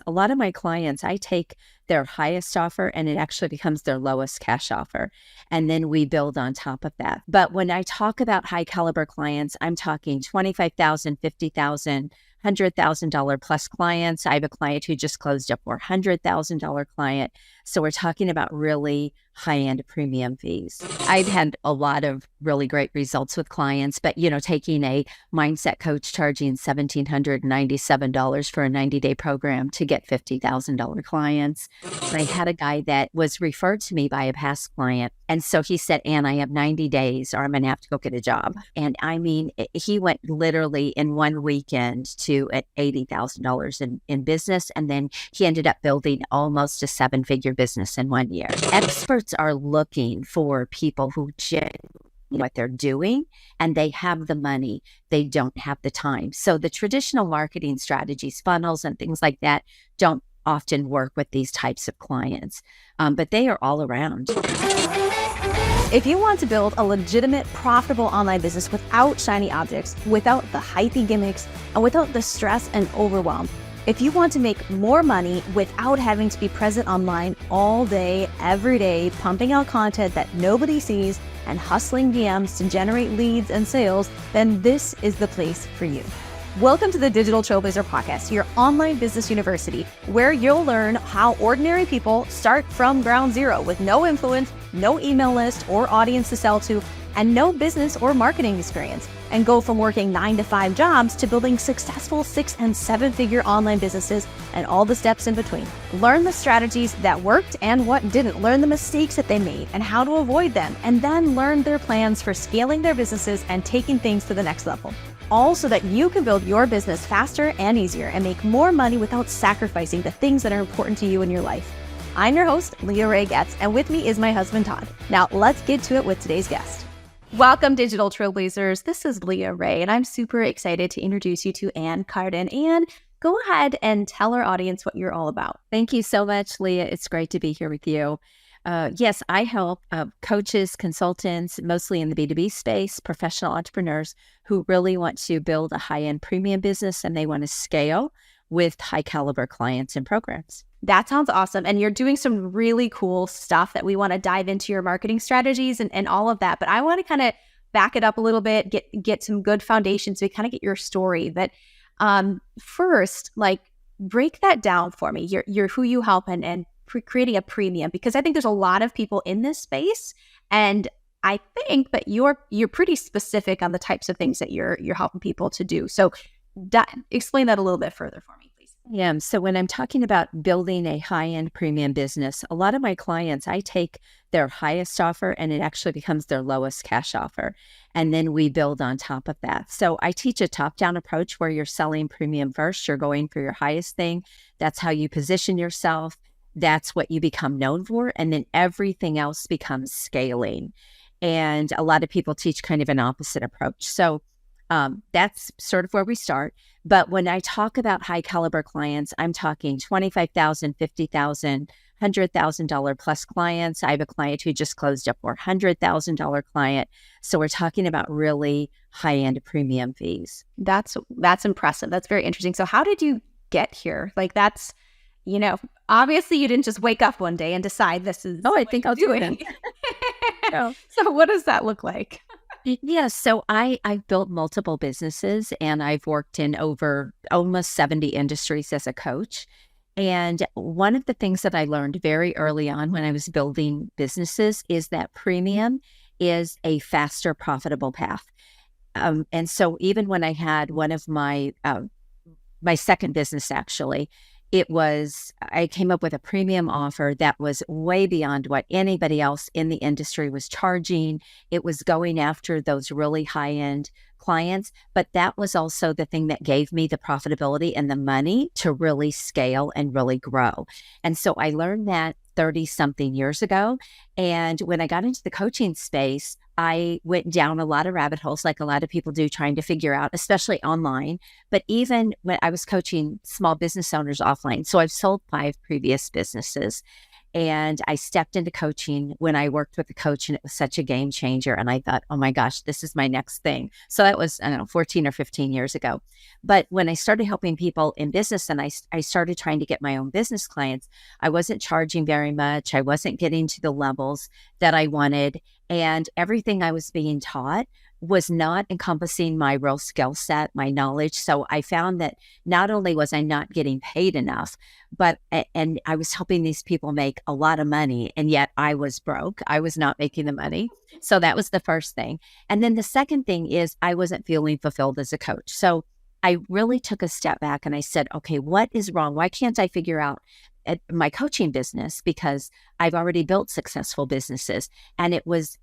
a lot of my clients, I take their highest offer and it actually becomes their lowest cash offer. And then we build on top of that. But when I talk about high caliber clients, I'm talking 25,000, 50,000, $100,000 plus clients. I have a client who just closed a $400,000 client. So we're talking about really high-end premium fees. I've had a lot of really great results with clients, but taking a mindset coach charging $1,797 for a 90-day program to get $50,000 clients. I had a guy that was referred to me by a past client. And so he said, Ann, I have 90 days or I'm going to have to go get a job. And I mean, he went literally in one weekend to $80,000 in business. And then he ended up building almost a 7-figure business in 1 year. Experts are looking for people who genuinely know what they're doing and they have the money, they don't have the time. So the traditional marketing strategies, funnels and things like that don't often work with these types of clients, but they are all around. If you want to build a legitimate, profitable online business without shiny objects, without the hypey gimmicks, and without the stress and overwhelm, if you want to make more money without having to be present online all day, every day, pumping out content that nobody sees and hustling DMs to generate leads and sales, then this is the place for you. Welcome to the Digital Trailblazer Podcast, your online business university, where you'll learn how ordinary people start from ground zero with no influence, no email list or audience to sell to, and no business or marketing experience, and go from working 9-to-5 jobs to building successful 6- and 7-figure online businesses and all the steps in between. Learn the strategies that worked and what didn't. Learn the mistakes that they made and how to avoid them, and then learn their plans for scaling their businesses and taking things to the next level. All so that you can build your business faster and easier and make more money without sacrificing the things that are important to you in your life. I'm your host, Leah Ray Getz, and with me is my husband, Todd. Now, let's get to it with today's guest. Welcome, Digital Trailblazers. This is Leah Ray, and I'm super excited to introduce you to Ann Carden. Ann, go ahead and tell our audience what you're all about. Thank you so much, Leah. It's great to be here with you. Yes, I help coaches, consultants, mostly in the B2B space, professional entrepreneurs who really want to build a high-end premium business and they want to scale with high caliber clients and programs. That sounds awesome. And you're doing some really cool stuff that we want to dive into your marketing strategies and all of that. But I want to kind of back it up a little bit, get some good foundations so we kind of get your story. But first, break that down for me. You're who you help and creating a premium, because I think there's a lot of people in this space, and I think that you're pretty specific on the types of things that you're helping people to do. So explain that a little bit further for me, please. Yeah. So when I'm talking about building a high-end premium business, a lot of my clients, I take their highest offer and it actually becomes their lowest cash offer. And then we build on top of that. So I teach a top-down approach where you're selling premium first. You're going for your highest thing. That's how you position yourself. That's what you become known for. And then everything else becomes scaling. And a lot of people teach kind of an opposite approach. So that's sort of where we start. But when I talk about high caliber clients, I'm talking 25,000, 50,000, $100,000 plus clients. I have a client who just closed a $400,000 client. So we're talking about really high-end premium fees. That's impressive. That's very interesting. So how did you get here? Obviously you didn't just wake up one day and decide this is I think I'll do it. No. So what does that look like? Yeah, so I've built multiple businesses and I've worked in over almost 70 industries as a coach. And one of the things that I learned very early on when I was building businesses is that premium is a faster, profitable path. And so even when I had one of my second business, actually, I came up with a premium offer that was way beyond what anybody else in the industry was charging. It was going after those really high-end clients, but that was also the thing that gave me the profitability and the money to really scale and really grow. And so I learned that 30-something years ago. And when I got into the coaching space, I went down a lot of rabbit holes, like a lot of people do, trying to figure out, especially online. But even when I was coaching small business owners offline, so I've sold 5 previous businesses. And I stepped into coaching when I worked with a coach, and it was such a game changer. And I thought, oh my gosh, this is my next thing. So that was, I don't know, 14 or 15 years ago. But when I started helping people in business and I started trying to get my own business clients, I wasn't charging very much. I wasn't getting to the levels that I wanted. And everything I was being taught was not encompassing my real skill set, my knowledge. So I found that not only was I not getting paid enough, but and I was helping these people make a lot of money, and yet I was broke. I was not making the money. So that was the first thing. And then the second thing is I wasn't feeling fulfilled as a coach. So I really took a step back and I said, okay, what is wrong? Why can't I figure out my coaching business? Because I've already built successful businesses. And it was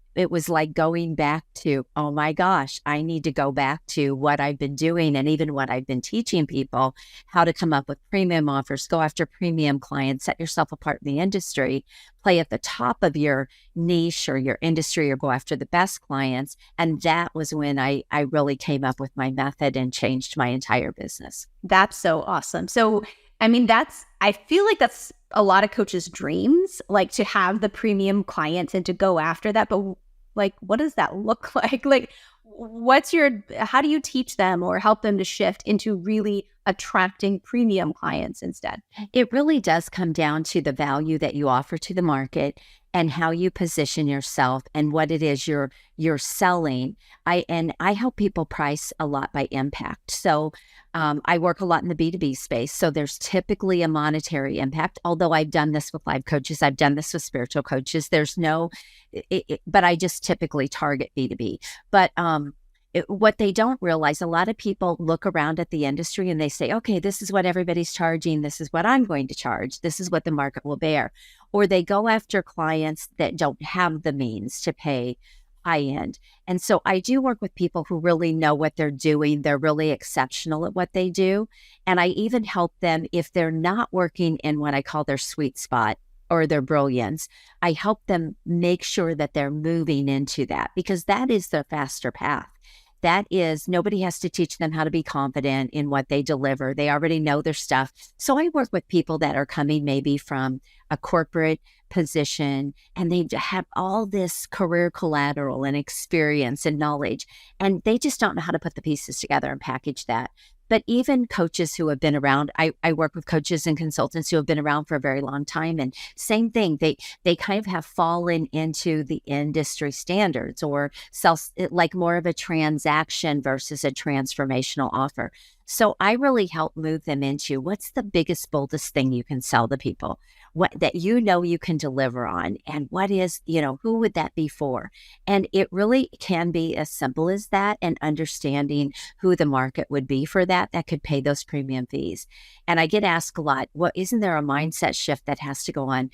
like going back to, oh my gosh, I need to go back to what I've been doing and even what I've been teaching people, how to come up with premium offers, go after premium clients, set yourself apart in the industry, play at the top of your niche or your industry, or go after the best clients. And that was when I really came up with my method and changed my entire business. That's so awesome. So, I mean, I feel like that's a lot of coaches' dreams, like to have the premium clients and to go after that. But like, what does that look like? Like, how do you teach them or help them to shift into really attracting premium clients instead? It really does come down to the value that you offer to the market and how you position yourself and what it is you're selling. I help people price a lot by impact. So I work a lot in the B2B space. So there's typically a monetary impact. Although I've done this with life coaches, I've done this with spiritual coaches. There's no, but I just typically target B2B. But what they don't realize, a lot of people look around at the industry and they say, okay, this is what everybody's charging. This is what I'm going to charge. This is what the market will bear. Or they go after clients that don't have the means to pay high end. And so I do work with people who really know what they're doing. They're really exceptional at what they do. And I even help them if they're not working in what I call their sweet spot or their brilliance. I help them make sure that they're moving into that, because that is the faster path. That is, nobody has to teach them how to be confident in what they deliver. They already know their stuff. So I work with people that are coming maybe from a corporate position and they have all this career collateral and experience and knowledge, and they just don't know how to put the pieces together and package that. But even coaches who have been around, I work with coaches and consultants who have been around for a very long time. And same thing, they kind of have fallen into the industry standards or like more of a transaction versus a transformational offer. So I really help move them into what's the biggest, boldest thing you can sell to people, what that you can deliver on, and what is, who would that be for? And it really can be as simple as that, and understanding who the market would be for that could pay those premium fees. And I get asked a lot, isn't there a mindset shift that has to go on?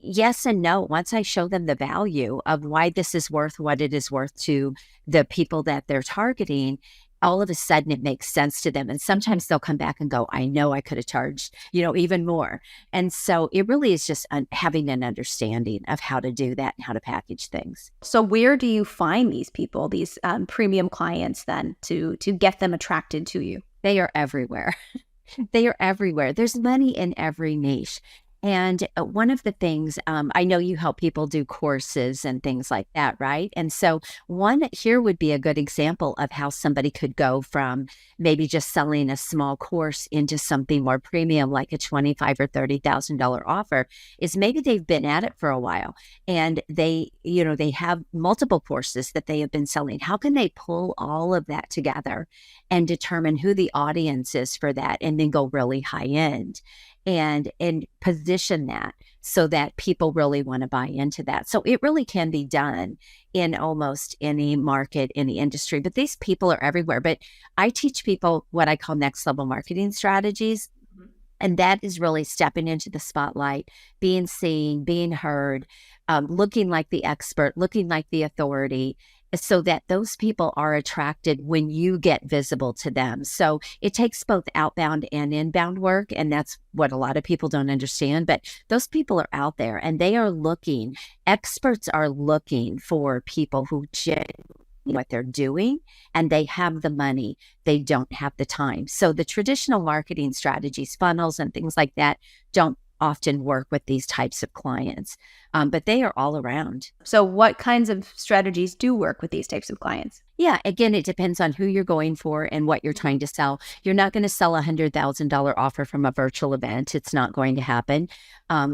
Yes and no. Once I show them the value of why this is worth what it is worth to the people that they're targeting, all of a sudden it makes sense to them. And sometimes they'll come back and go, I know I could have charged, even more. And so it really is just having an understanding of how to do that and how to package things. So where do you find these people, these premium clients then to get them attracted to you? They are everywhere. They are everywhere. There's money in every niche. And one of the things, I know you help people do courses and things like that, right? And so one here would be a good example of how somebody could go from maybe just selling a small course into something more premium, like a $25,000 or $30,000 offer, is maybe they've been at it for a while and they have multiple courses that they have been selling. How can they pull all of that together and determine who the audience is for that, and then go really high end and position that so that people really want to buy into that? So it really can be done in almost any market, any industry, but these people are everywhere. But I teach people what I call next level marketing strategies. And that is really stepping into the spotlight, being seen, being heard, looking like the expert, looking like the authority, so that those people are attracted when you get visible to them. So it takes both outbound and inbound work. And that's what a lot of people don't understand. But those people are out there and they are looking, experts are looking for people who genuinely know what they're doing, and they have the money, they don't have the time. So the traditional marketing strategies, funnels and things like that, don't often work with these types of clients, but they are all around. So what kinds of strategies do work with these types of clients? Yeah, again, it depends on who you're going for and what you're trying to sell. You're not going to sell $100,000 offer from a virtual event. It's not going to happen.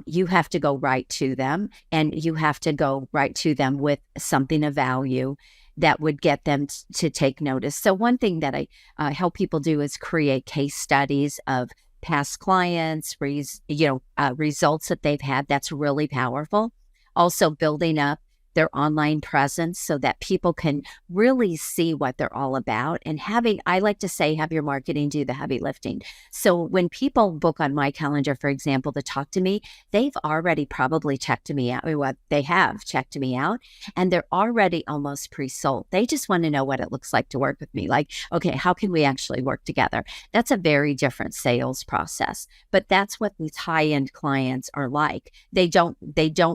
You have to go right to them, and you have to go right to them with something of value that would get them to take notice. So one thing that I help people do is create case studies of past clients, results that they've had. That's really powerful. Also building up their online presence so that people can really see what they're all about, and I like to say, have your marketing do the heavy lifting. So when people book on my calendar, for example, to talk to me, they've already probably checked me out. Well, they have checked me out, and they're already almost pre-sold. They just want to know what it looks like to work with me. Like, okay, how can we actually work together? That's a very different sales process, but that's what these high-end clients are like. They don't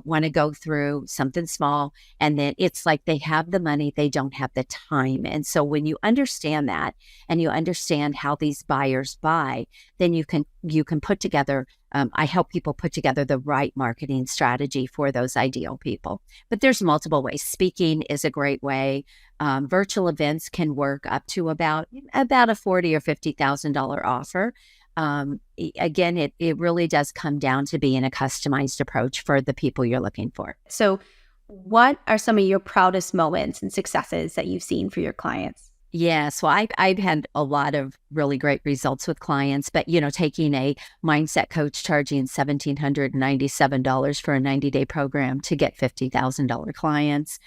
want to go through something small, and then it's like they have the money, they don't have the time. And so when you understand that, and you understand how these buyers buy, then you can put together, I help people put together the right marketing strategy for those ideal people. But there's multiple ways. Speaking is a great way. Virtual events can work up to about a $40,000 or $50,000 offer. Again, it really does come down to being a customized approach for the people you're looking for. So what are some of your proudest moments and successes that you've seen for your clients? Yeah, so I've had a lot of really great results with clients, but taking a mindset coach charging $1,797 for a 90-day program to get $50,000 clients.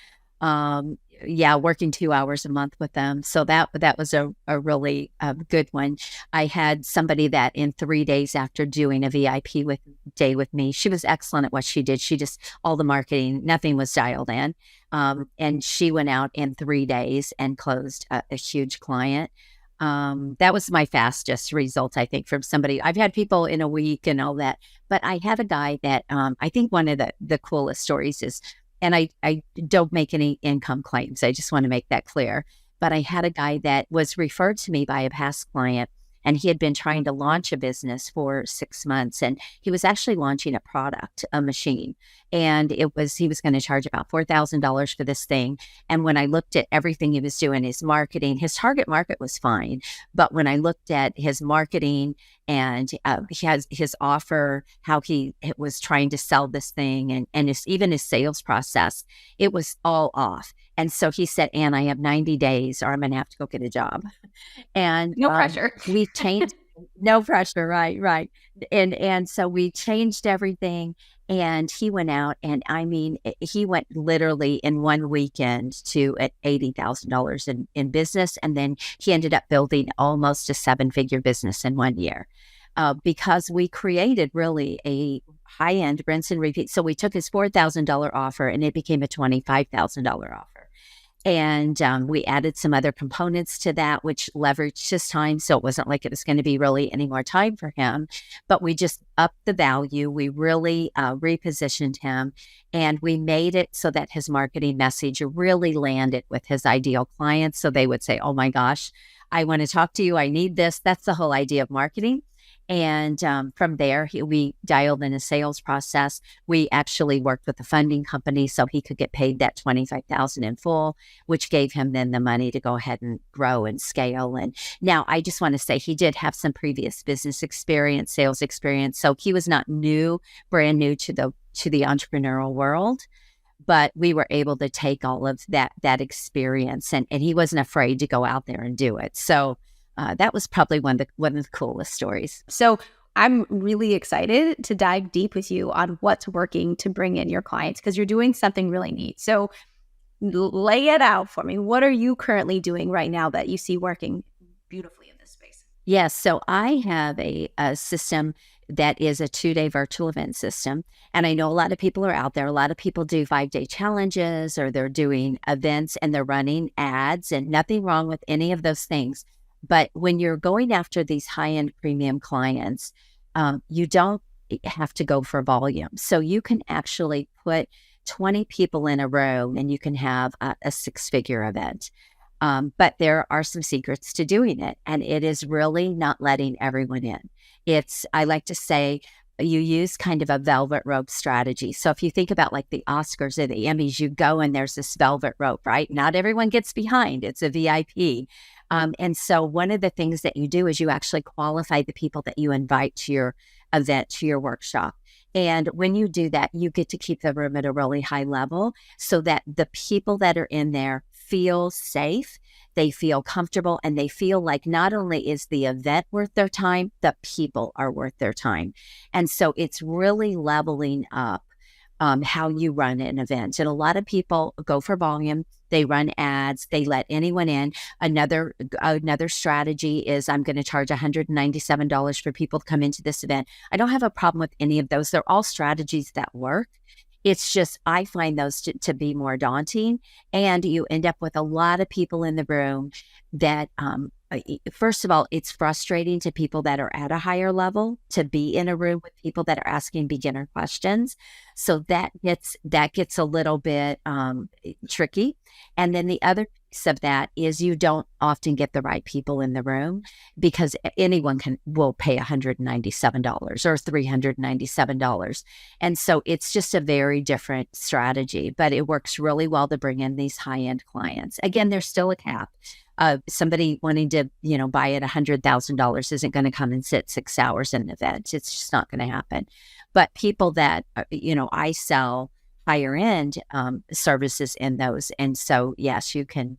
Working 2 hours a month with them. So that was a really good one. I had somebody that in 3 days after doing a VIP day with me, she was excellent at what she did. She just, all the marketing, nothing was dialed in. And she went out in 3 days and closed a huge client. That was my fastest result, I think, from somebody. I've had people in a week and all that, but I had a guy that I think one of the coolest stories is, and I don't make any income claims. I just want to make that clear. But I had a guy that was referred to me by a past client, and he had been trying to launch a business for 6 months, and he was actually launching a product, a machine. And he was going to charge about $4,000 for this thing. And when I looked at everything he was doing, his marketing, his target market was fine. But when I looked at his marketing and his offer, how he was trying to sell this thing, and even his sales process, it was all off. And so he said, Ann, I have 90 days or I'm going to have to go get a job. And no pressure. We changed, no pressure. Right. And so we changed everything, and he went out, and I mean, he went literally in one weekend to $80,000 in business. And then he ended up building almost a 7-figure business in 1 year. Because we created really a high-end rinse and repeat. So we took his $4,000 offer and it became a $25,000 offer. And we added some other components to that, which leveraged his time. So it wasn't like it was going to be really any more time for him, but we just upped the value. We really repositioned him, and we made it so that his marketing message really landed with his ideal clients. So they would say, oh my gosh, I want to talk to you. I need this. That's the whole idea of marketing. And from there, we dialed in a sales process. We actually worked with a funding company so he could get paid that $25,000 in full, which gave him then the money to go ahead and grow and scale. And now I just want to say he did have some previous business experience, sales experience. So he was not brand new to the entrepreneurial world. But we were able to take all of that experience, and he wasn't afraid to go out there and do it. So that was probably one of the coolest stories. So I'm really excited to dive deep with you on what's working to bring in your clients, because you're doing something really neat. So lay it out for me. What are you currently doing right now that you see working beautifully in this space? Yes. So I have a system that is a 2-day virtual event system. And I know a lot of people are out there. A lot of people do 5-day challenges, or they're doing events and they're running ads, and nothing wrong with any of those things. But when you're going after these high-end premium clients, you don't have to go for volume. So you can actually put 20 people in a row and you can have a 6-figure event. But there are some secrets to doing it. And it is really not letting everyone in. I like to say, you use kind of a velvet rope strategy. So if you think about like the Oscars or the Emmys, you go and there's this velvet rope, right? Not everyone gets behind. It's a VIP. And so one of the things that you do is you actually qualify the people that you invite to your event, to your workshop. And when you do that, you get to keep the room at a really high level so that the people that are in there feel safe, they feel comfortable, and they feel like not only is the event worth their time, the people are worth their time. And so it's really leveling up how you run an event. And a lot of people go for volume. They run ads. They let anyone in. Another strategy is I'm going to charge $197 for people to come into this event. I don't have a problem with any of those. They're all strategies that work. It's just I find those to be more daunting, and you end up with a lot of people in the room that first of all, it's frustrating to people that are at a higher level to be in a room with people that are asking beginner questions. So that gets a little bit tricky. And then the other piece of that is you don't often get the right people in the room because anyone will pay $197 or $397. And so it's just a very different strategy, but it works really well to bring in these high-end clients. Again, there's still a cap. Somebody wanting to, buy at $100,000 isn't going to come and sit 6 hours in an event. It's just not going to happen. But people that, I sell higher end services in those. And so, yes, you can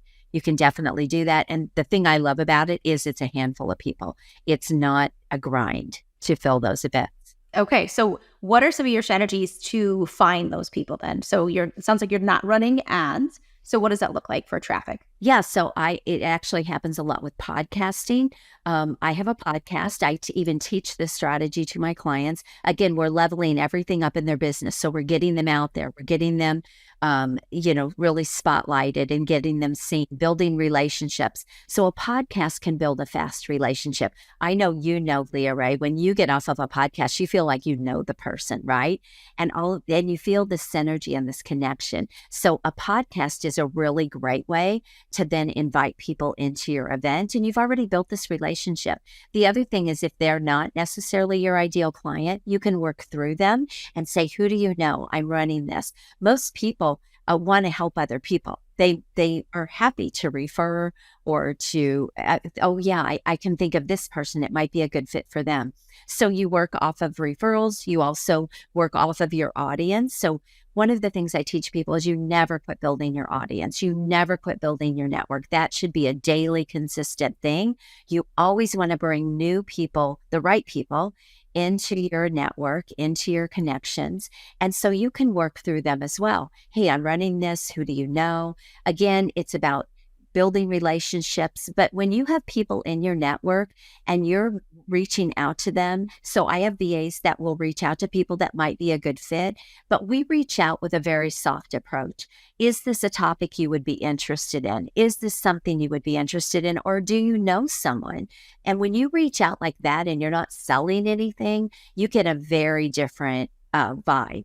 definitely do that. And the thing I love about it is it's a handful of people. It's not a grind to fill those events. Okay, so what are some of your strategies to find those people then? So it sounds like you're not running ads. So what does that look like for traffic? Yeah, so it actually happens a lot with podcasting. I have a podcast. I even teach this strategy to my clients. Again, we're leveling everything up in their business. So we're getting them out there. We're getting them, really spotlighted and getting them seen, building relationships. So a podcast can build a fast relationship. I know Leah Ray, when you get off of a podcast, you feel like you know the person, right? And then you feel this synergy and this connection. So a podcast is a really great way to then invite people into your event, and you've already built this relationship. The other thing is if they're not necessarily your ideal client, you can work through them and say, who do you know? I'm running this. Most people want to help other people. They are happy to refer or to, I can think of this person. It might be a good fit for them. So you work off of referrals. You also work off of your audience. So one of the things I teach people is you never quit building your audience. You never quit building your network. That should be a daily, consistent thing. You always want to bring new people, the right people, into your network, into your connections. And so you can work through them as well. Hey, I'm running this. Who do you know? Again, it's about building relationships. But when you have people in your network and you're reaching out to them, so I have VAs that will reach out to people that might be a good fit, but we reach out with a very soft approach. Is this a topic you would be interested in? Is this something you would be interested in? Or do you know someone? And when you reach out like that and you're not selling anything, you get a very different vibe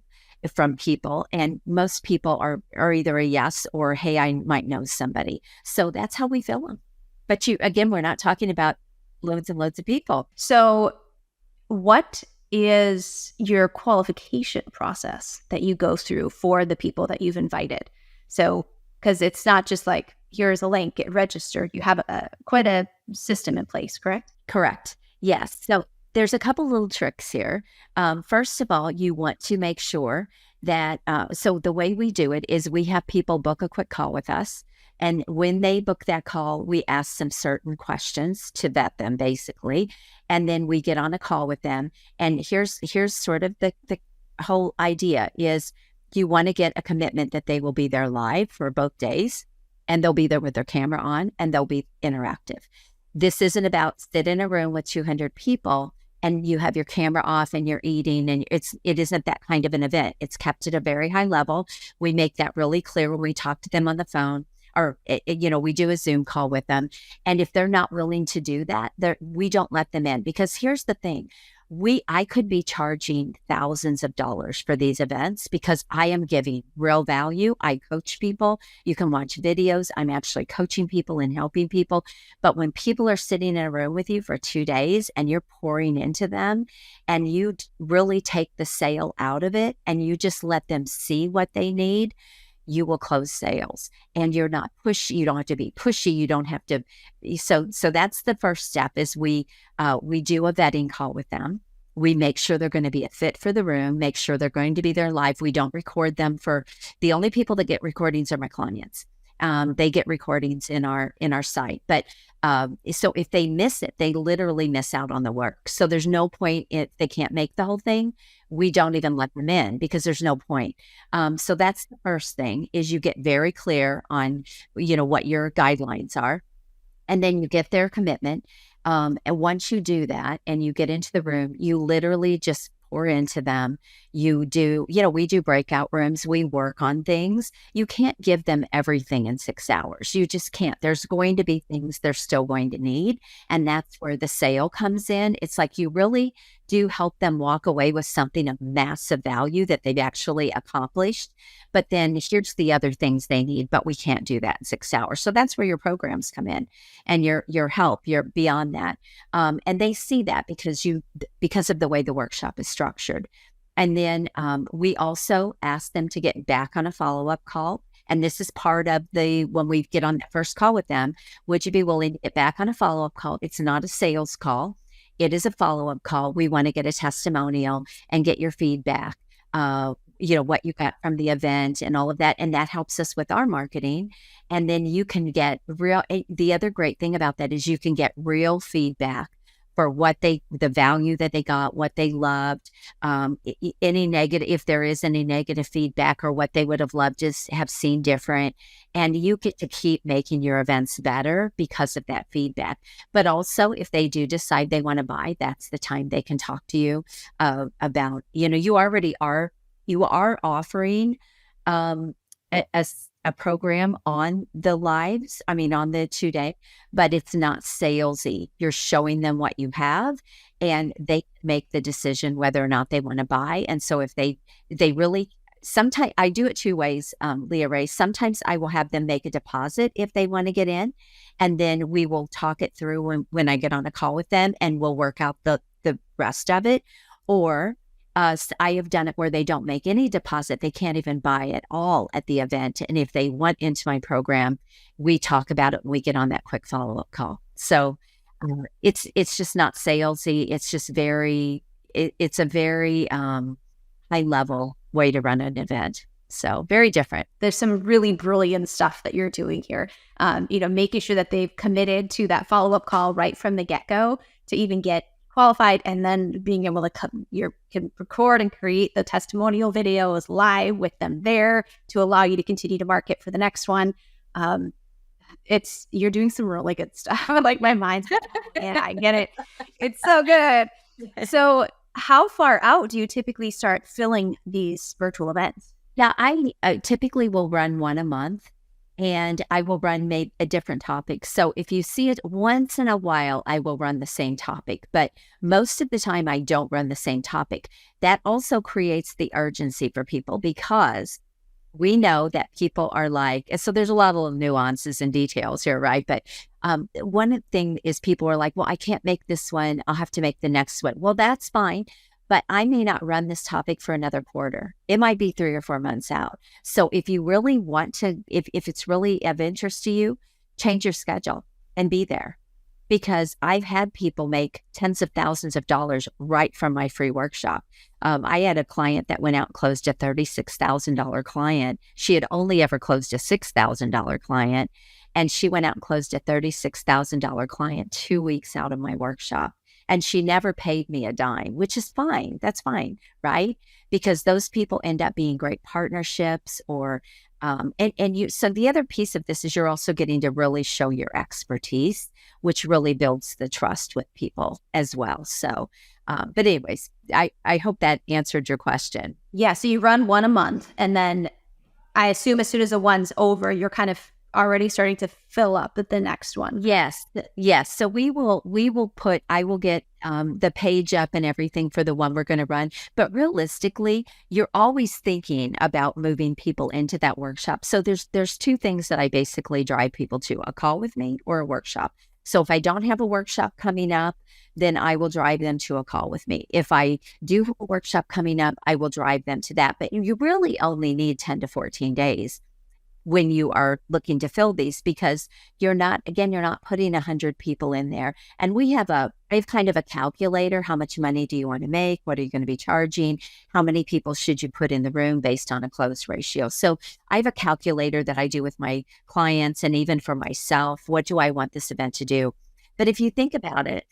from people. And most people are either a yes or, hey, I might know somebody. So that's how we fill them. But we're not talking about loads and loads of people. So what is your qualification process that you go through for the people that you've invited? So, because it's not just like, here's a link, get registered. You have quite a system in place, correct? Correct. Yes. So there's a couple little tricks here. First of all, you want to make sure that, so the way we do it is we have people book a quick call with us. And when they book that call, we ask some certain questions to vet them, basically. And then we get on a call with them. And here's sort of the whole idea is you want to get a commitment that they will be there live for both days. And they'll be there with their camera on and they'll be interactive. This isn't about sit in a room with 200 people and you have your camera off and you're eating, and it isn't that kind of an event. It's kept at a very high level. We make that really clear when we talk to them on the phone, or we do a Zoom call with them. And if they're not willing to do that, we don't let them in, because here's the thing. I could be charging thousands of dollars for these events because I am giving real value. I coach people. You can watch videos. I'm actually coaching people and helping people. But when people are sitting in a room with you for 2 days and you're pouring into them and you really take the sale out of it and you just let them see what they need, you will close sales. And you're not pushy. You don't have to be pushy. You don't have to. So that's the first step is we do a vetting call with them. We make sure they're going to be a fit for the room, make sure they're going to be there live. We don't record them the only people that get recordings are my clients. They get recordings in our site. But so if they miss it, they literally miss out on the work. So there's no point if they can't make the whole thing. We don't even let them in because there's no point. So that's the first thing is you get very clear on, what your guidelines are. And then you get their commitment. And once you do that and you get into the room, you literally just pour into them. You do, we do breakout rooms. We work on things. You can't give them everything in 6 hours. You just can't. There's going to be things they're still going to need. And that's where the sale comes in. It's like you really do help them walk away with something of massive value that they've actually accomplished. But then here's the other things they need, but we can't do that in 6 hours. So that's where your programs come in and your help, you're beyond that. And they see that because of the way the workshop is structured. And then we also ask them to get back on a follow-up call. And this is part of when we get on that first call with them, would you be willing to get back on a follow-up call? It's not a sales call. It is a follow-up call. We want to get a testimonial and get your feedback, what you got from the event and all of that. And that helps us with our marketing. And then you can get the other great thing about that is you can get real feedback for the value that they got, what they loved, any negative, if there is any negative feedback or what they would have loved to have seen different. And you get to keep making your events better because of that feedback. But also if they do decide they want to buy, that's the time they can talk to you about, you are offering a program on the lives, on the 2-day, but it's not salesy. You're showing them what you have and they make the decision whether or not they want to buy. And so if they really, sometimes I do it 2 ways, Leah Ray. Sometimes I will have them make a deposit if they want to get in, and then we will talk it through when I get on a call with them and we'll work out the rest of it. Or I have done it where they don't make any deposit. They can't even buy at all at the event. And if they want into my program, we talk about it and we get on that quick follow-up call. So it's just not salesy. It's just it's a very high level way to run an event. So very different. There's some really brilliant stuff that you're doing here. Making sure that they've committed to that follow-up call right from the get-go to even get qualified, and then being able to can record and create the testimonial videos live with them there to allow you to continue to market for the next one. You're doing some really good stuff. Like my mind's and I get it. It's so good. So how far out do you typically start filling these virtual events? Yeah, I typically will run one a month. And I will run maybe a different topic. So if you see it once in a while, I will run the same topic. But most of the time, I don't run the same topic. That also creates the urgency for people because we know that people are like, so there's a lot of nuances and details here, right? But one thing is people are like, well, I can't make this one. I'll have to make the next one. Well, that's fine. But I may not run this topic for another quarter. It might be 3 or 4 months out. So if you really want to, if it's really of interest to you, change your schedule and be there. Because I've had people make tens of thousands of dollars right from my free workshop. I had a client that went out and closed a $36,000 client. She had only ever closed a $6,000 client. And she went out and closed a $36,000 client 2 weeks out of my workshop. And she never paid me a dime, which is fine. That's fine, right? Because those people end up being great partnerships so the other piece of this is you're also getting to really show your expertise, which really builds the trust with people as well. So, but anyways, I hope that answered your question. Yeah. So you run one a month, and then I assume as soon as the one's over, you're kind of already starting to fill up the next one. Yes. Yes. So I will get the page up and everything for the one we're going to run. But realistically, you're always thinking about moving people into that workshop. So there's two things that I basically drive people to: a call with me or a workshop. So if I don't have a workshop coming up, then I will drive them to a call with me. If I do have a workshop coming up, I will drive them to that. But you really only need 10 to 14 days when you are looking to fill these, because you're not putting 100 people in there. And I have kind of a calculator. How much money do you want to make? What are you going to be charging? How many people should you put in the room based on a close ratio? So I have a calculator that I do with my clients, and even for myself. What do I want this event to do? But if you think about it,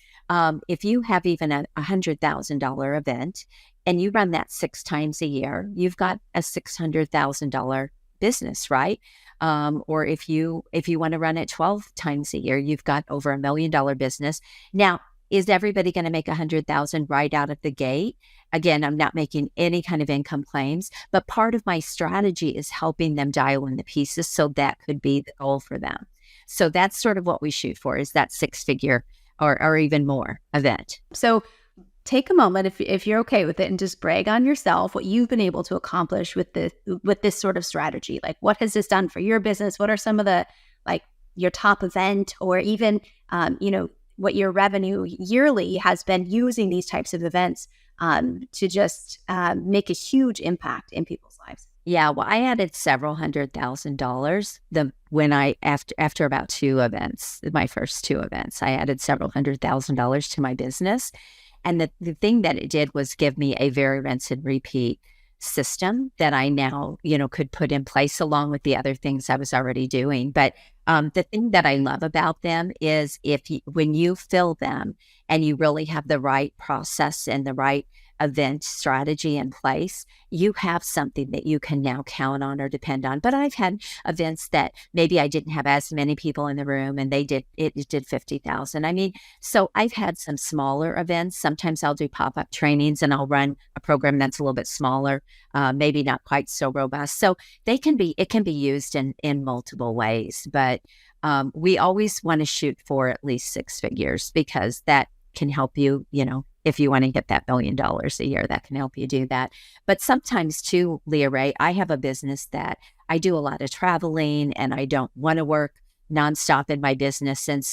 if you have even a $100,000 event and you run that 6 times a year, you've got a $600,000 business, right? Or if you want to run it 12 times a year, you've got over $1 million business. Now, is everybody going to make 100,000 right out of the gate? Again, I'm not making any kind of income claims, but part of my strategy is helping them dial in the pieces. So that could be the goal for them. So that's sort of what we shoot for, is that 6-figure or even more event. So take a moment, if you're okay with it, and just brag on yourself what you've been able to accomplish with this sort of strategy. Like, what has this done for your business? What are some of the, like, your top event, or even what your revenue yearly has been using these types of events to just make a huge impact in people's lives? Yeah, well, I added several $100,000 after about 2 events, my first 2 events. I added several $100,000 to my business. And the thing that it did was give me a very rinse and repeat system that I now, could put in place along with the other things I was already doing. But the thing that I love about them is when you fill them and you really have the right process and the right event strategy in place, you have something that you can now count on or depend on. But I've had events that maybe I didn't have as many people in the room, and it did 50,000. I mean, so I've had some smaller events. Sometimes I'll do pop-up trainings and I'll run a program that's a little bit smaller, maybe not quite so robust. So it can be used in multiple ways, but we always want to shoot for at least 6 figures, because that can help you, if you want to get that $1 million a year, that can help you do that. But sometimes too, Leah Ray, I have a business that I do a lot of traveling, and I don't want to work nonstop in my business. And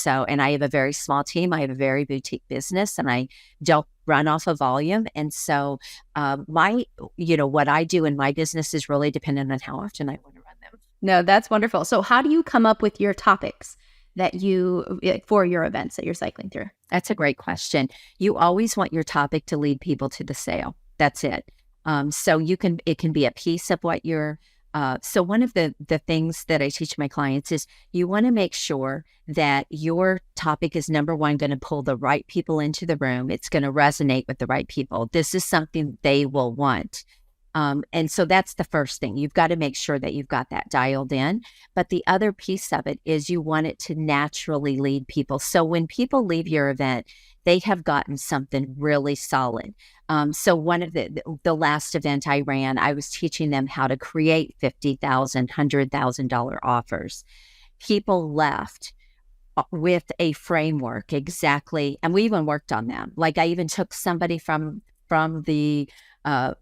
I have a very small team. I have a very boutique business, and I don't run off of volume. And so what I do in my business is really dependent on how often I want to run them. No, that's wonderful. So how do you come up with your topics that for your events that you're cycling through? That's a great question. You always want your topic to lead people to the sale. That's it. So it can be a piece of what so one of the things that I teach my clients is you want to make sure that your topic is, number one, going to pull the right people into the room. It's going to resonate with the right people. This is something they will want. And so that's the first thing. You've got to make sure that you've got that dialed in. But the other piece of it is you want it to naturally lead people. So when people leave your event, they have gotten something really solid. So one of the last event I ran, I was teaching them how to create $50,000, $100,000 offers. People left with a framework exactly, and we even worked on them. Like, I even took somebody from the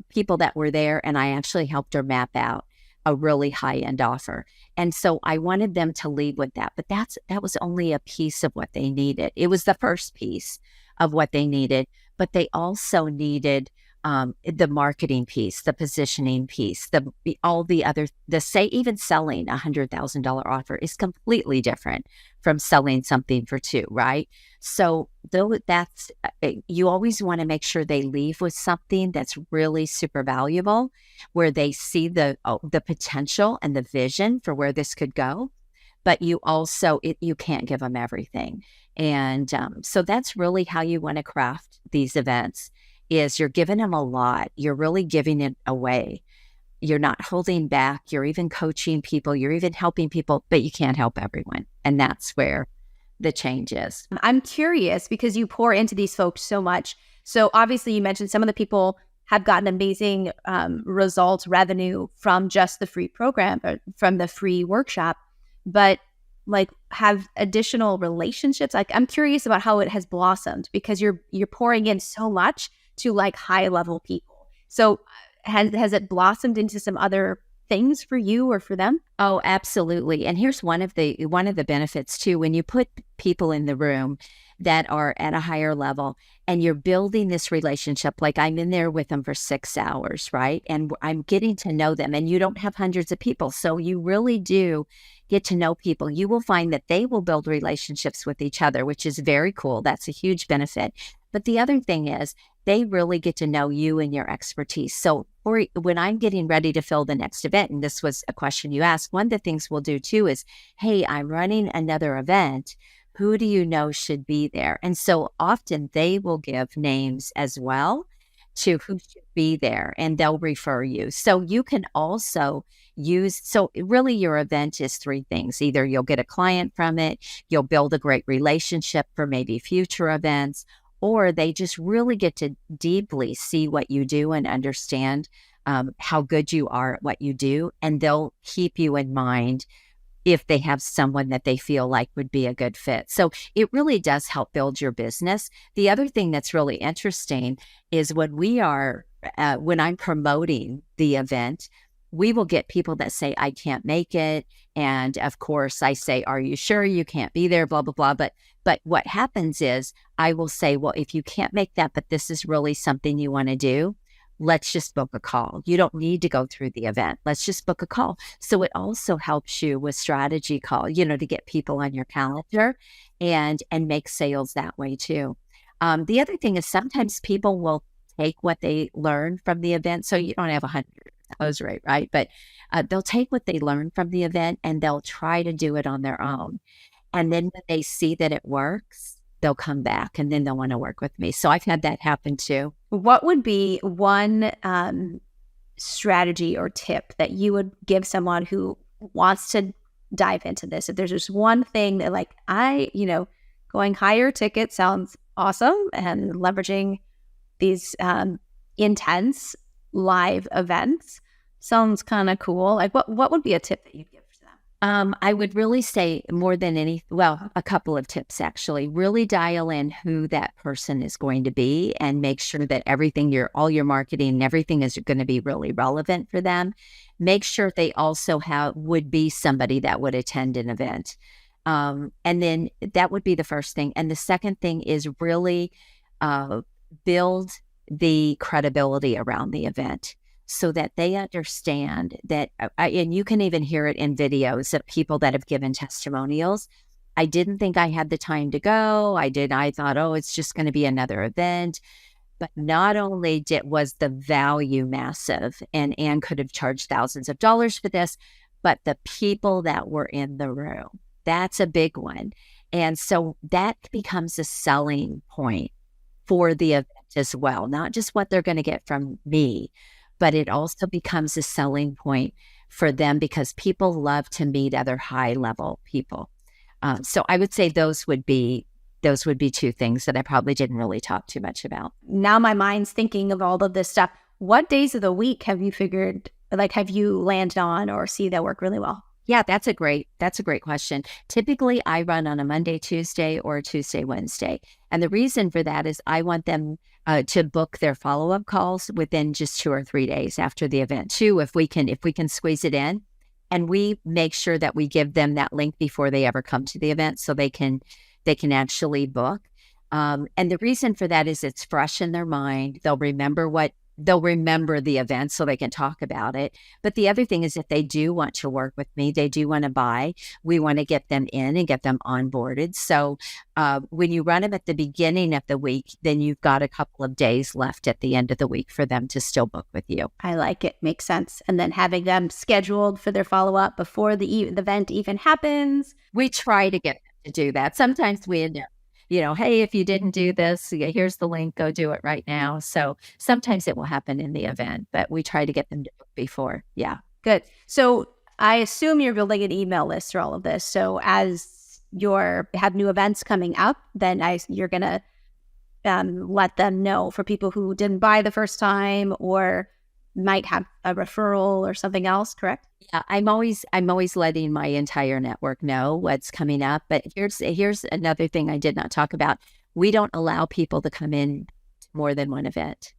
people that were there, and I actually helped her map out a really high-end offer. And so I wanted them to lead with that, but that was only a piece of what they needed. It was the first piece of what they needed, but they also needed the marketing piece, the positioning piece, even selling $100,000 offer is completely different from selling something for 2, right? So you always want to make sure they leave with something that's really super valuable, where they see the potential and the vision for where this could go. But you also, you can't give them everything. And so that's really how you want to craft these events, is you're giving them a lot. You're really giving it away. You're not holding back. You're even coaching people. You're even helping people, but you can't help everyone. And that's where the change is. I'm curious, because you pour into these folks so much. So obviously you mentioned some of the people have gotten amazing results, revenue from just the free program, or from the free workshop. but like have additional relationships. Like I'm curious about how it has blossomed because you're pouring in so much to like high level people. So has it blossomed into some other things for you or for them? Oh, absolutely. And here's one of the benefits too. When you put people in the room that are at a higher level and you're building this relationship, like I'm in there with them for 6 hours, right? And I'm getting to know them, and you don't have hundreds of people. So you really do get to know people. You will find that they will build relationships with each other, which is very cool. That's a huge benefit. But the other thing is, they really get to know you and your expertise. So when I'm getting ready to fill the next event, and this was a question you asked, one of the things we'll do too is, hey, I'm running another event. Who do you know should be there? And so often they will give names as well to who should be there, and they'll refer you. So you can also so really your event is three things. Either you'll get a client from it, you'll build a great relationship for maybe future events, or they just really get to deeply see what you do and understand how good you are at what you do. And they'll keep you in mind if they have someone that they feel like would be a good fit. So it really does help build your business. The other thing that's really interesting is when I'm promoting the event, we will get people that say, I can't make it. And of course I say, are you sure you can't be there? Blah, blah, blah. But what happens is I will say, well, if you can't make that, but this is really something you want to do, let's just book a call. You don't need to go through the event. Let's just book a call. So it also helps you with strategy call, to get people on your calendar and make sales that way too. The other thing is sometimes people will take what they learn from the event. So you don't have 100 close rate, right? But they'll take what they learn from the event and they'll try to do it on their own. And then when they see that it works, they'll come back and then they'll want to work with me. So I've had that happen too. What would be one strategy or tip that you would give someone who wants to dive into this? If there's just one thing that like, going higher ticket sounds awesome and leveraging these intense live events sounds kind of cool. Like what would be a tip that you'd give to them? I would really say more than a couple of tips actually. Really dial in who that person is going to be and make sure that all your marketing and everything is going to be really relevant for them. Make sure they also would be somebody that would attend an event. And then that would be the first thing. And the second thing is really build the credibility around the event so that they understand that, and you can even hear it in videos of people that have given testimonials. I didn't think I had the time to go. I thought, oh, it's just going to be another event. But not only was the value massive, and Anne could have charged thousands of dollars for this, but the people that were in the room, that's a big one. And so that becomes a selling point for the event as well, not just what they're going to get from me, but it also becomes a selling point for them because people love to meet other high level people. So I would say those would be two things that I probably didn't really talk too much about. Now my mind's thinking of all of this stuff. What days of the week have you landed on or see that work really well? Yeah, that's a great question. Typically, I run on a Monday, Tuesday, or a Tuesday, Wednesday. And the reason for that is I want them to book their follow-up calls within just 2 or 3 days after the event too, if we can squeeze it in. And we make sure that we give them that link before they ever come to the event so they can actually book. And the reason for that is it's fresh in their mind. They'll remember the event so they can talk about it. But the other thing is if they do want to work with me, they do want to buy, we want to get them in and get them onboarded. So when you run them at the beginning of the week, then you've got a couple of days left at the end of the week for them to still book with you. I like it. Makes sense. And then having them scheduled for their follow-up before the event even happens. We try to get them to do that. Sometimes we end up, hey, if you didn't do this, here's the link, go do it right now. So sometimes it will happen in the event, but we try to get them to book before. Yeah. Good. So I assume you're building an email list for all of this. So as have new events coming up, then you're going to let them know for people who didn't buy the first time or might have a referral or something else, correct? Yeah, I'm always letting my entire network know what's coming up. But here's another thing I did not talk about. We don't allow people to come in to more than one event.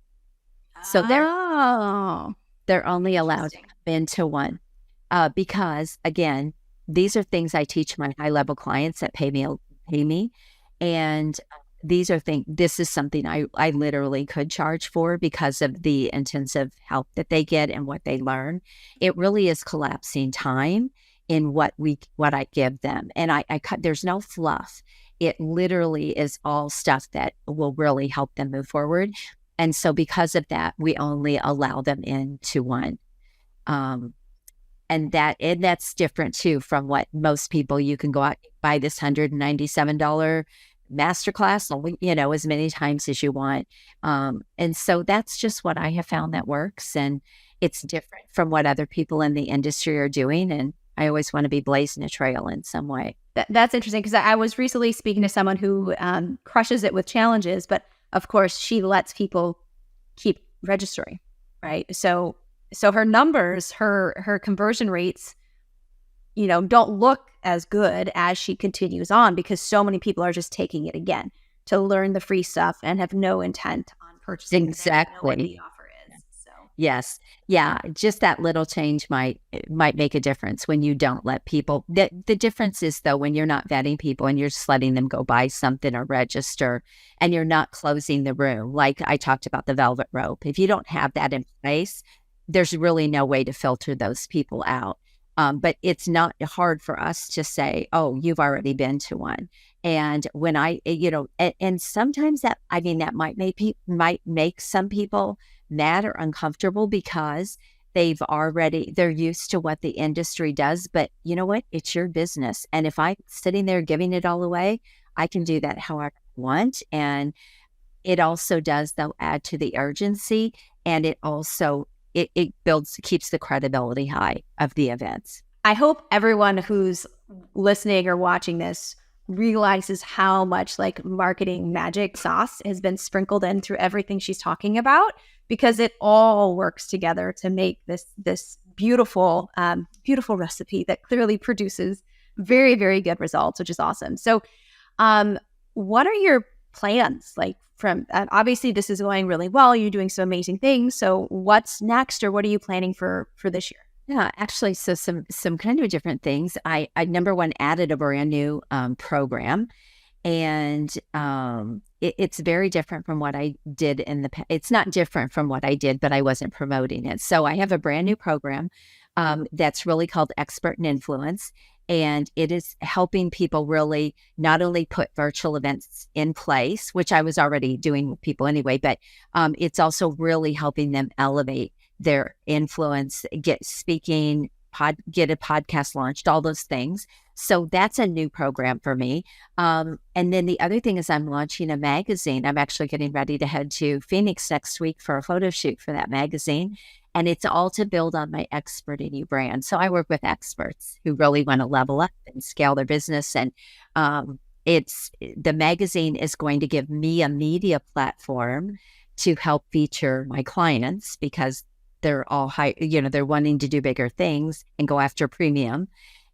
So Oh, they're only allowed to come into one. Because again, these are things I teach my high level clients that pay me. And these are things, this is something I literally could charge for because of the intensive help that they get and what they learn. It really is collapsing time in what I give them. And I cut, there's no fluff. It literally is all stuff that will really help them move forward. And so because of that, we only allow them into one. Um, and that's different too from what most people, you can go out buy this $197 masterclass, as many times as you want. And so that's just what I have found that works. And it's different from what other people in the industry are doing. And I always want to be blazing a trail in some way. That's interesting because I was recently speaking to someone who crushes it with challenges, but of course she lets people keep registering, right? So her numbers, her conversion rates, don't look as good as she continues on because so many people are just taking it again to learn the free stuff and have no intent on purchasing. Exactly. Know what the offer is. So Yes. Yeah. Just that little change might make a difference when you don't let people. The difference is though, when you're not vetting people and you're just letting them go buy something or register and you're not closing the room. Like I talked about the velvet rope. If you don't have that in place, there's really no way to filter those people out. But it's not hard for us to say, oh, you've already been to one. And when and sometimes that might make some people mad or uncomfortable because they're used to what the industry does. But you know what? It's your business. And if I'm sitting there giving it all away, I can do that however I want. And it also does, though, add to the urgency. And it also, it keeps the credibility high of the events. I hope everyone who's listening or watching this realizes how much like marketing magic sauce has been sprinkled in through everything she's talking about, because it all works together to make this beautiful, beautiful recipe that clearly produces very, very good results, which is awesome. So, what are your plans? Like from obviously this is going really well. You're doing some amazing things. So what's next, or what are you planning for this year? Yeah, actually, so some kind of different things. I number one added a brand new program, and it's very different from what I did in the past. It's not different from what I did, but I wasn't promoting it. So I have a brand new program that's really called Expert in Influence, and it is helping people really not only put virtual events in place, which I was already doing with people anyway, but it's also really helping them elevate their influence, get speaking, get a podcast launched, all those things. So that's a new program for me. And then the other thing is I'm launching a magazine. I'm actually getting ready to head to Phoenix next week for a photo shoot for that magazine. And it's all to build on my Expert in You brand. So I work with experts who really want to level up and scale their business. And the magazine is going to give me a media platform to help feature my clients because they're all high, they're wanting to do bigger things and go after premium.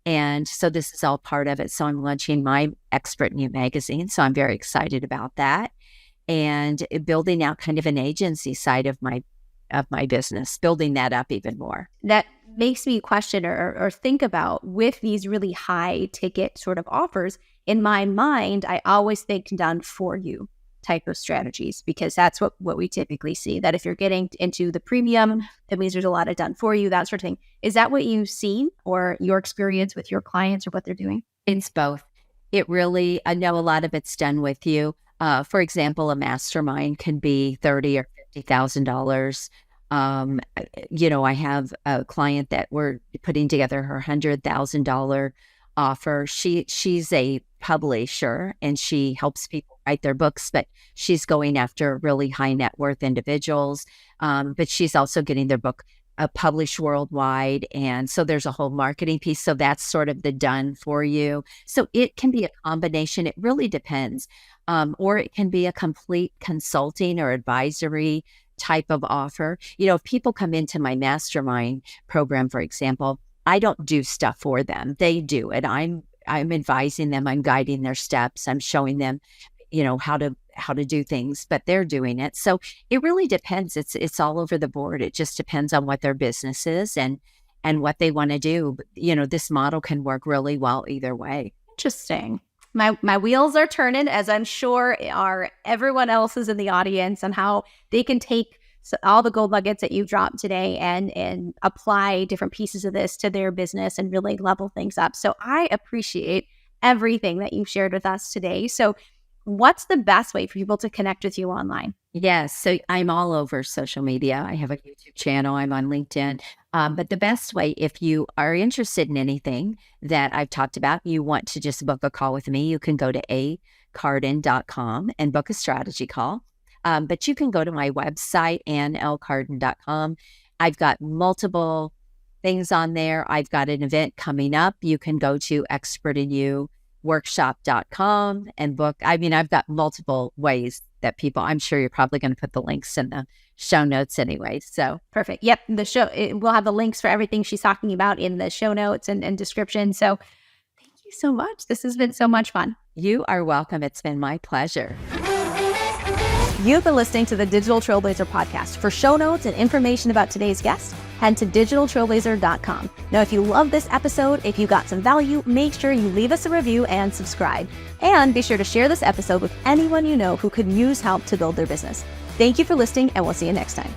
And so this is all part of it. So I'm launching my Expert in You magazine. So I'm very excited about that and building out kind of an agency side of my business, building that up even more. That makes me question or think about with these really high ticket sort of offers. In my mind, I always think done for you type of strategies, because that's what we typically see, that if you're getting into the premium, that means there's a lot of done for you, that sort of thing. Is that what you've seen or your experience with your clients or what they're doing? It's both. It really, I know a lot of it's done with you. For example, a mastermind can be $30,000 or $50,000. I have a client that we're putting together her $100,000 offer. She's a publisher and she helps people write their books, but she's going after really high net worth individuals. But she's also getting their book published worldwide. And so there's a whole marketing piece. So that's sort of the done for you. So it can be a combination. It really depends. Or it can be a complete consulting or advisory type of offer. If people come into my mastermind program, for example, I don't do stuff for them. They do it. I'm advising them, I'm guiding their steps, I'm showing them, how to do things, but they're doing it. So it really depends. It's all over the board. It just depends on what their business is and what they want to do. This model can work really well either way. Interesting. My wheels are turning, as I'm sure are everyone else's in the audience, on how they can take all the gold nuggets that you dropped today and apply different pieces of this to their business and really level things up. So I appreciate everything that you've shared with us today. So what's the best way for people to connect with you online? Yes. So I'm all over social media. I have a YouTube channel. I'm on LinkedIn. But the best way, if you are interested in anything that I've talked about, you want to just book a call with me, you can go to acarden.com and book a strategy call. But you can go to my website, annlcarden.com. I've got multiple things on there. I've got an event coming up. You can go to expertinyouworkshop.com and book. I've got multiple ways that I'm sure you're probably going to put the links in the show notes anyway. So perfect. Yep. We'll have the links for everything she's talking about in the show notes and description. So thank you so much. This has been so much fun. You are welcome. It's been my pleasure. You've been listening to the Digital Trailblazer podcast. For show notes and information about today's guest, head to digitaltrailblazer.com. Now, if you love this episode, if you got some value, make sure you leave us a review and subscribe. And be sure to share this episode with anyone you know who could use help to build their business. Thank you for listening, and we'll see you next time.